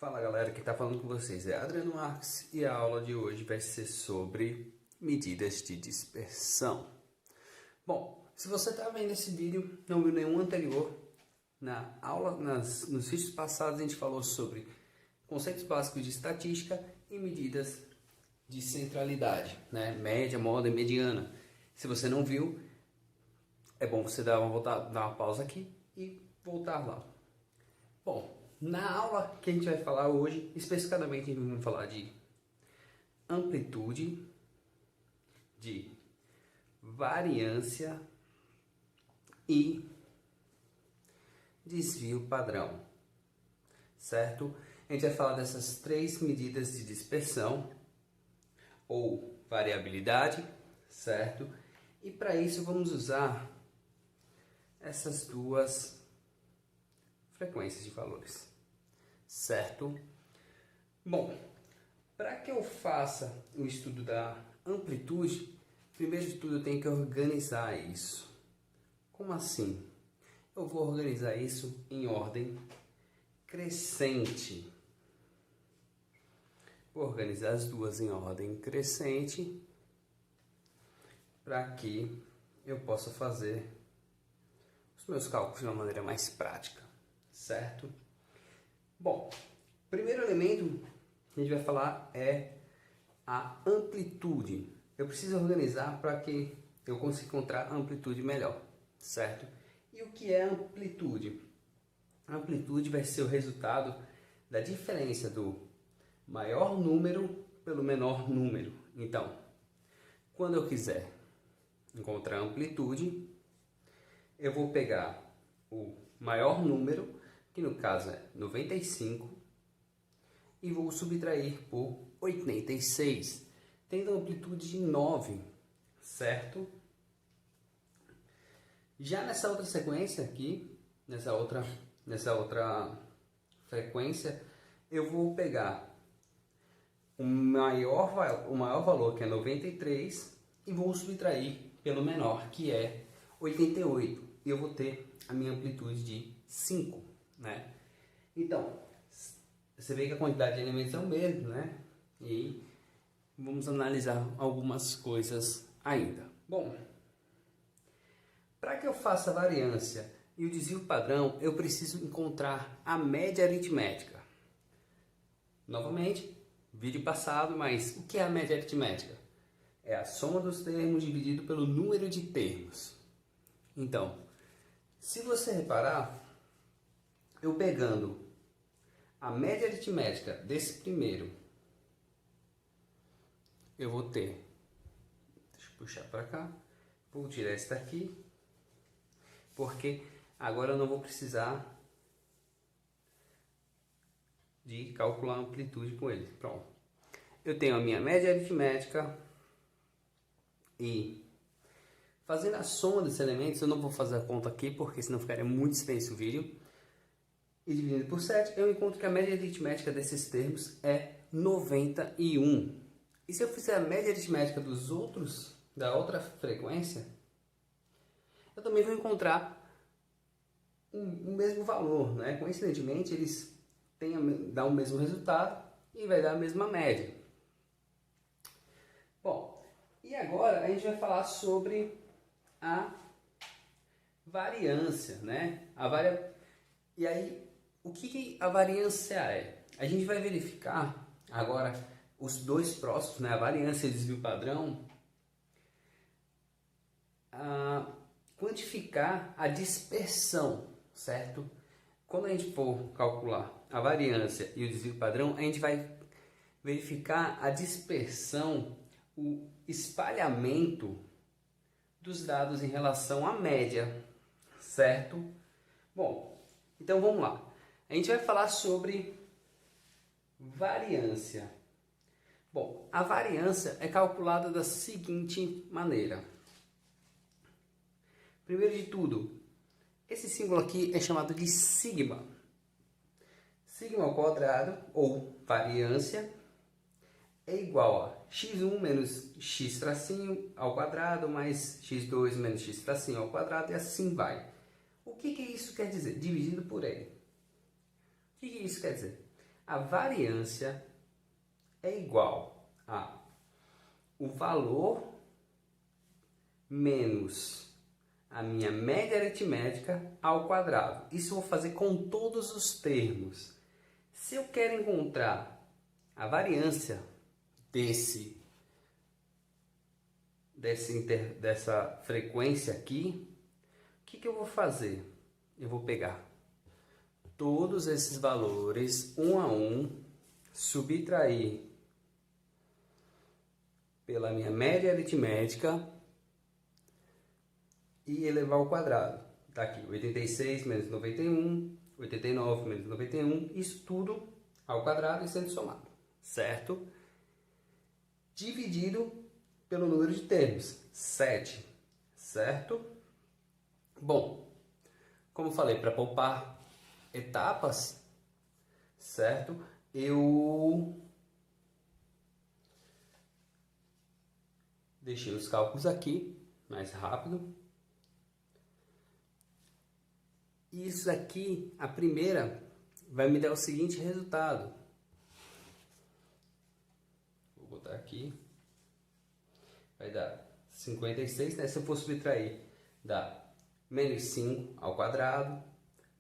Fala galera, quem está falando com vocês é Adriano Marques e a aula de hoje vai ser sobre medidas de dispersão. Bom, se você está vendo esse vídeo, não viu nenhum anterior, na aula, nos vídeos passados a gente falou sobre conceitos básicos de estatística e medidas de centralidade, né? Média, moda e mediana. Se você não viu, é bom você dar uma pausa aqui e voltar lá. Bom, na aula que a gente vai falar hoje, especificamente a gente vai falar de amplitude, de variância e desvio padrão, certo? A gente vai falar dessas três medidas de dispersão ou variabilidade, certo? E para isso vamos usar essas duas frequências de valores, certo? Bom, para que eu faça o estudo da amplitude, primeiro de tudo eu tenho que organizar isso. Como assim? Eu vou organizar isso em ordem crescente. Vou organizar as duas em ordem crescente para que eu possa fazer os meus cálculos de uma maneira mais prática, certo? Bom, o primeiro elemento que a gente vai falar é a amplitude. Eu preciso organizar para que eu consiga encontrar a amplitude melhor, certo? E o que é amplitude? A amplitude vai ser o resultado da diferença do maior número pelo menor número. Então, quando eu quiser encontrar a amplitude, eu vou pegar o maior número, que no caso é 95, e vou subtrair por 86, tendo a amplitude de 9, certo? Já nessa outra sequência aqui, nessa outra frequência, eu vou pegar o maior valor, que é 93, e vou subtrair pelo menor, que é 88. E eu vou ter a minha amplitude de 5, né? Então, você vê que a quantidade de elementos é o mesmo, né? E vamos analisar algumas coisas ainda. Bom, para que eu faça a variância e o desvio padrão, eu preciso encontrar a média aritmética. Novamente, vídeo passado, mas o que é a média aritmética? É a soma dos termos dividido pelo número de termos. Então, se você reparar, eu pegando a média aritmética desse primeiro, eu vou ter, deixa eu puxar para cá, vou tirar esse daqui, porque agora eu não vou precisar de calcular a amplitude com ele. Pronto. Eu tenho a minha média aritmética e fazendo a soma desses elementos, eu não vou fazer a conta aqui, porque senão ficaria muito extenso o vídeo. E dividindo por 7, eu encontro que a média aritmética desses termos é 91. E se eu fizer a média aritmética dos outros, da outra frequência, eu também vou encontrar o mesmo valor, né? Coincidentemente, eles dão o mesmo resultado e vai dar a mesma média. Bom, e agora a gente vai falar sobre a variância, né? E aí, o que a variância é? A gente vai verificar agora os dois próximos, né? A variância e o desvio padrão, quantificar a dispersão, certo? Quando a gente for calcular a variância e o desvio padrão, a gente vai verificar a dispersão, o espalhamento dos dados em relação à média, certo? Bom, então vamos lá. A gente vai falar sobre variância. Bom, a variância é calculada da seguinte maneira. Primeiro de tudo, esse símbolo aqui é chamado de sigma. Sigma ao quadrado, ou variância, é igual a x1 menos x tracinho ao quadrado, mais x2 menos x tracinho ao quadrado, e assim vai. O que isso quer dizer? Dividido por N. O que isso quer dizer? A variância é igual a o valor menos a minha média aritmética ao quadrado. Isso eu vou fazer com todos os termos. Se eu quero encontrar a variância dessa frequência aqui, o que eu vou fazer? Eu vou pegar todos esses valores um a um, subtrair pela minha média aritmética e elevar ao quadrado. Tá aqui, 86 menos 91, 89 menos 91, isso tudo ao quadrado e sendo somado, certo? Dividido pelo número de termos, 7, certo? Bom, como eu falei, para poupar etapas, certo? Eu deixei os cálculos aqui, mais rápido. Isso aqui, a primeira, vai me dar o seguinte resultado. Vou botar aqui. Vai dar 56, né? Se eu for subtrair, dá menos 5 ao quadrado,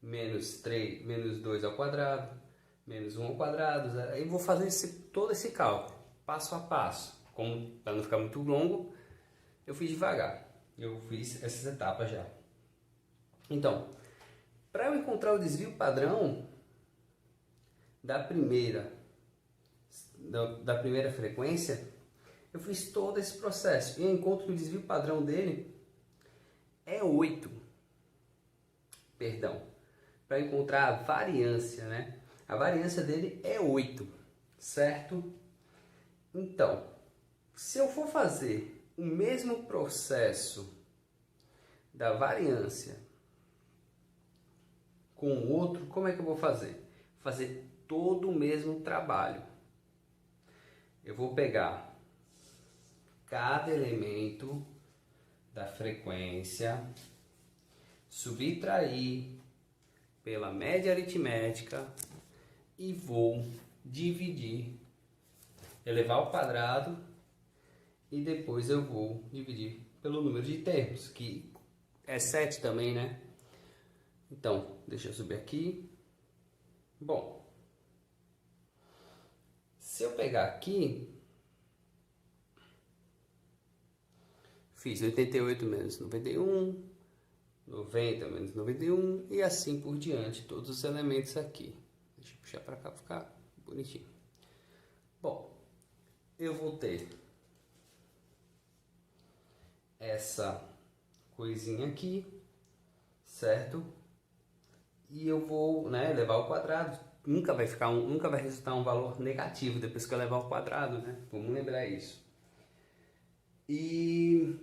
menos 3, menos 2 ao quadrado, menos 1 ao quadrado. Aí eu vou fazer todo esse cálculo, passo a passo. Como para não ficar muito longo, eu fiz devagar. Eu fiz essas etapas já. Então, para eu encontrar o desvio padrão da primeira frequência, eu fiz todo esse processo e eu encontro que o desvio padrão dele é 8. Perdão. Para encontrar a variância, né? A variância dele é 8, certo? Então, se eu for fazer o mesmo processo da variância com o outro, como é que eu vou fazer? Fazer todo o mesmo trabalho. Eu vou pegar cada elemento da frequência, subtrair pela média aritmética e vou dividir, elevar ao quadrado e depois eu vou dividir pelo número de termos, que é 7 também, né? Então, deixa eu subir aqui. Bom, se eu pegar aqui, fiz 88 menos 91, 90 menos 91 e assim por diante, todos os elementos aqui. Deixa eu puxar para cá para ficar bonitinho. Bom, eu vou ter essa coisinha aqui, certo? E eu vou, né, levar ao quadrado. Nunca vai resultar um valor negativo depois que eu levar ao quadrado, né? Vamos lembrar isso. E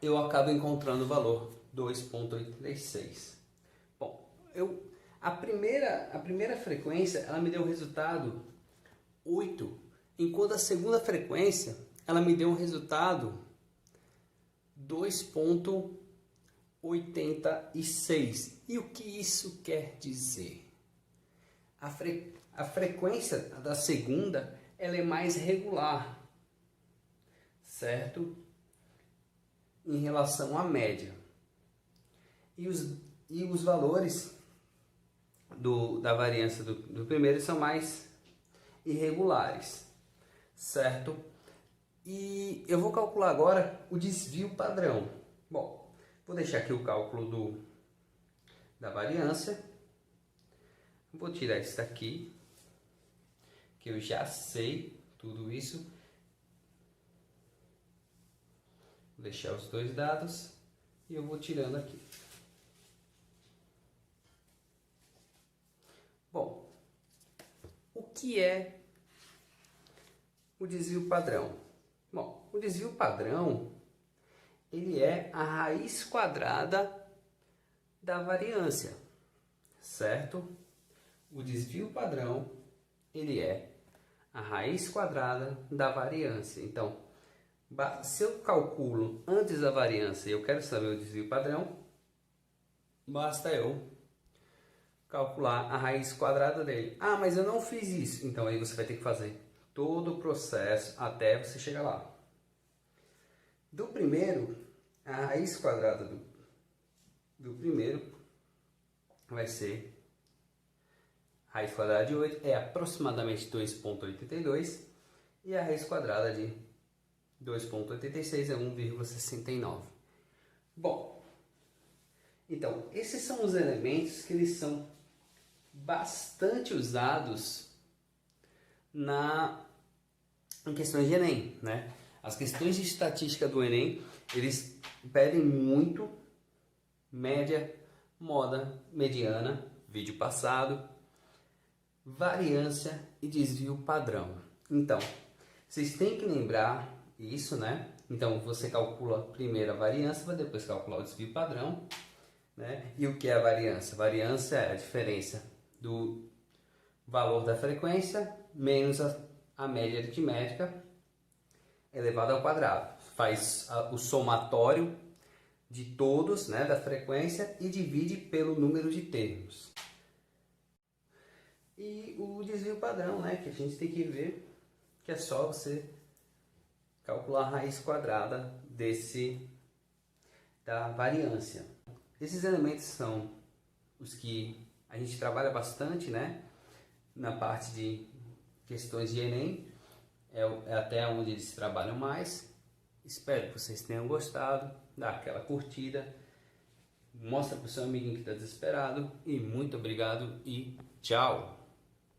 eu acabo encontrando o valor 2,86. Bom, a primeira frequência, ela me deu o resultado 8, enquanto a segunda frequência, ela me deu um resultado 2,86. E o que isso quer dizer? A frequência da segunda, ela é mais regular, certo? Em relação à média. E os valores da variância do primeiro são mais irregulares, certo? E eu vou calcular agora o desvio padrão. Bom, vou deixar aqui o cálculo da variância. Vou tirar isso daqui, que eu já sei tudo isso. Vou deixar os dois dados e eu vou tirando aqui. Bom, o que é o desvio padrão? Bom, o desvio padrão, ele é a raiz quadrada da variância, certo? O desvio padrão, ele é a raiz quadrada da variância. Então, se eu calculo antes da variância e eu quero saber o desvio padrão, basta eu calcular a raiz quadrada dele. Ah, mas eu não fiz isso. Então aí você vai ter que fazer todo o processo até você chegar lá. Do primeiro, a raiz quadrada do primeiro vai ser raiz quadrada de 8 é aproximadamente 2,82 e a raiz quadrada de 2,86 é 1,69. Bom, então esses são os elementos que eles são bastante usados em questões de Enem, né? As questões de estatística do Enem, eles pedem muito média, moda, mediana, vídeo passado, variância e desvio padrão. Então, vocês têm que lembrar isso, né? Então, você calcula primeiro a variância, vai depois calcular o desvio padrão, né? E o que é a variância? Variância é a diferença do valor da frequência menos a média aritmética elevado ao quadrado. Faz o somatório de todos, né, da frequência e divide pelo número de termos. E o desvio padrão, né, que a gente tem que ver, que é só você calcular a raiz quadrada da variância. Esses elementos são os que a gente trabalha bastante, né, na parte de questões de Enem. É até onde eles trabalham mais. Espero que vocês tenham gostado. Dá aquela curtida, mostra para o seu amiguinho que está desesperado. E muito obrigado e tchau!